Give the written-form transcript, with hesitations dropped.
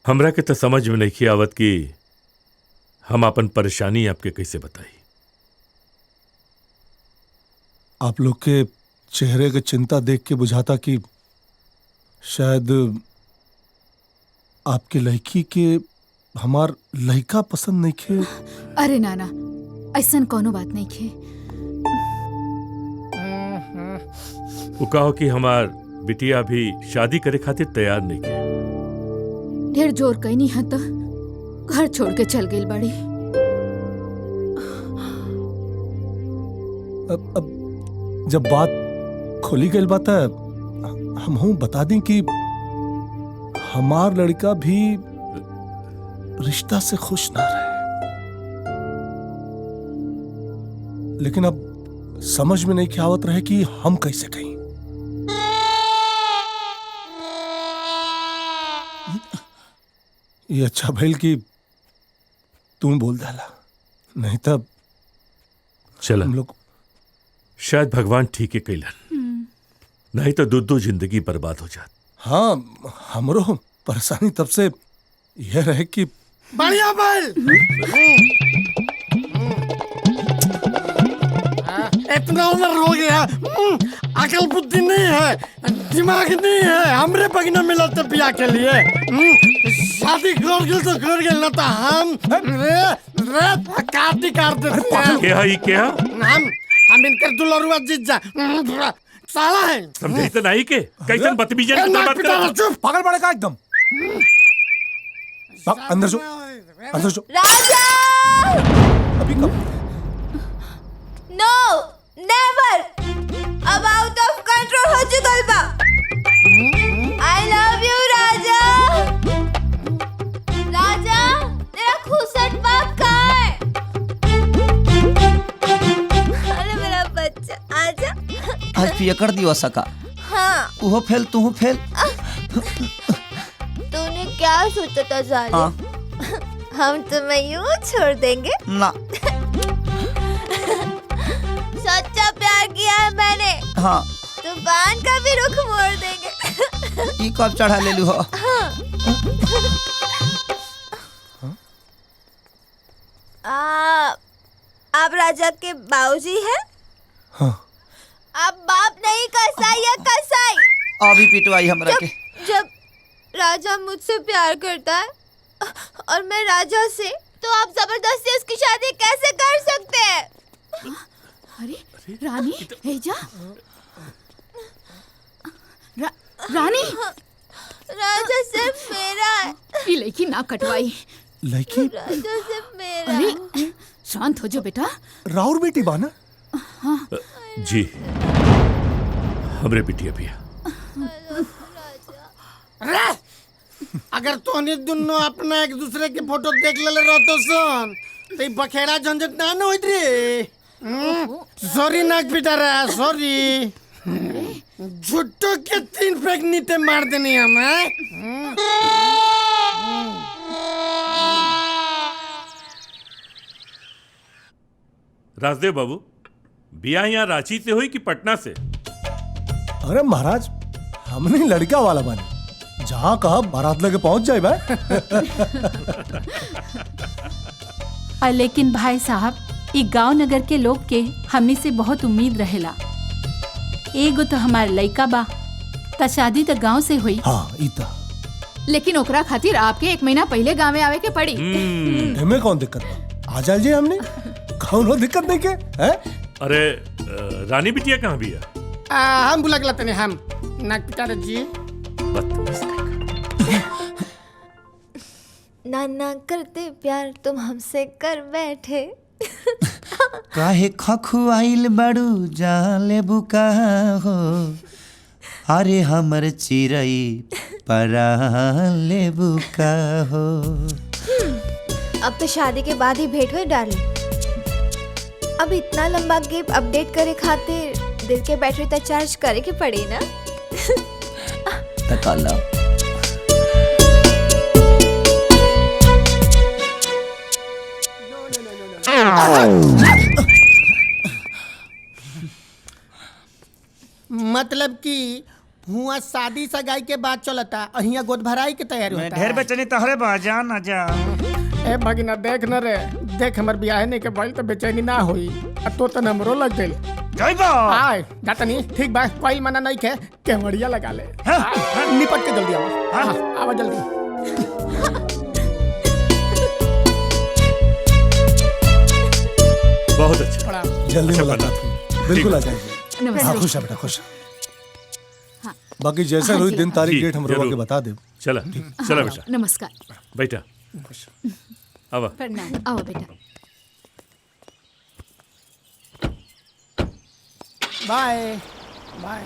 हमरा के तो समझ में नहीं आवत कि हम अपन परेशानी आपके कैसे बताई। आप लोग के चेहरे की चिंता देख के बुझाता कि शायद आपके लड़की के हमार लड़का पसंद नहीं खे। अरे नाना, ऐसन कोनो बात नहीं खे। वो कहो कि हमार बिटिया भी शादी करे खातिर तैयार नहीं के। ढेर जोर कहीं नहीं है तो घर छोड़ के चल गई बड़ी। अब जब बात खोली गई बात है, हम हूं बता दें कि हमार लड़का भी रिश्ता से खुश ना रहे, लेकिन अब समझ में नहीं क्या आवत रहे कि हम कैसे कहें। ये अच्छा भइल कि तुम बोल डाला, नहीं तब चला हम लोग शायद भगवान ठीक है कैलन, नहीं तो दो जिंदगी बर्बाद हो जात। हाँ, हमरो परेशानी तब से यह रहे कि बढ़िया बल इतना उम्र हो गया, अकल बुद्धि नहीं है, दिमाग नहीं है, हमरे पगना मिला तो बिया के लिए। शादी कर गेल तो कर गेल, ना तो हम काटी काट देते हैं। क्या है क्या? हम इनकर दुलरुआ जीजा साला है। समझे तो नहीं के कैसन बदतमीजी की बात कर रहा। चुप, पागल पड़ेगा एकदम। अंदर जो, अंदर जो। राजा! अभी कब? नो, नेवर! अब आउट ऑफ कंट्रोल हो चुकल बा। आई लव यू राजा। राजा, तेरा खुसट बाप कहाँ है? अरे मेरा बच्चा, आजा। आज पिया कर दियो सका। हाँ। उहो फेल तू फेल। तूने क्या सोचा था जालिम? हम तुम्हें यूं छोड़ देंगे? ना। सच्चा प्यार किया है मैंने। हाँ। तूफान का भी रुख मोड़ देंगे। ये कब चढ़ा ले लू हो? हाँ। आप राजा के बाबूजी हैं? हाँ। आप बाप नहीं कसाई या कसाई? अभी पिटवाई हमरा के। जब राजा मुझसे प्यार करता है और मैं राजा से, तो आप जबरदस्ती उसकी शादी कैसे कर सकते हैं? अरे रानी, जा। रानी, राजा सिर्फ मेरा है। ये लड़की ना कटवाई। लड़की? राजा सिर्फ मेरा। अरे शांत हो जाओ बेटा। राउर बेटी बाना? हाँ। जी, हमरे बिटिया भी है। अगर तोहनी दोनों अपना एक दूसरे के फोटो देख ले रहतो सन, तो बखेड़ा झंझट ना न होइत रे। सॉरी नाक पिटा रहा, सॉरी। झुट्टो के 3 पैक नीचे मार देनी हमें। राजदेव बाबू, बिया यहाँ रांची से हुई कि पटना से? अरे महाराज, हमने लड़का वाला बने, जहाँ कहा बारात लेके पहुंच जाए भाई। लेकिन भाई साहब, ई गांव नगर के लोग के हमनी से बहुत उम्मीद रहेला। एगो तो हमार लइका बा, त शादी तो गांव से हुई। हाँ, इता। लेकिन ओकरा खातिर आपके 1 महीना पहले गाँव आवे के पड़ी। हमें कौन दिक्कत बा? आ जाइए हमने, कौनो दिक्कत नहीं के है? अरे रानी बिटिया कहाँ भी है? हम बुला के लाते हम नाक पिटा रहे जी। नाना करते प्यार तुम हमसे कर बैठे। काहे खखुआइल बड़ू जाले बुका हो, अरे हमर चिरई पराले बुका हो। अब तो शादी के बाद ही भेंट हुई डार्लिंग। अब इतना लंबा गैप अपडेट करे खातिर दिल के बैटरी तक चार्ज करे के पड़ी ना। तकाला मतलब कि हुआ शादी सगाई के बाद चलता अहिया गोद भराई के तैयारी मैं होता ढेर है। बेचैनी तहरे बा जा ना जा। ए भगिना देख न रे, देख हमर बियाह नहीं के भइल तो बेचैनी ना होई। तो हमरो लग गइल। जाइबा आय जाता नहीं ठीक बा, कोई मना नहीं के केवड़िया लगा ले। हाँ, आय, निपट के जल्दी आवा। हाँ। आवा जल्दी। बहुत अच्छा। बड़ा जल्दी अच्छा, मुलाकात हुई। बिल्कुल आ जाएंगे। नमस्ते। हाँ खुश है बेटा खुश है। बाकी जैसा रोज दिन तारीख जी, डेट हम जरूर। के बता दे। चला चला बेटा नमस्कार। बेटा आवा। प्रणाम। आओ बेटा। Bye by.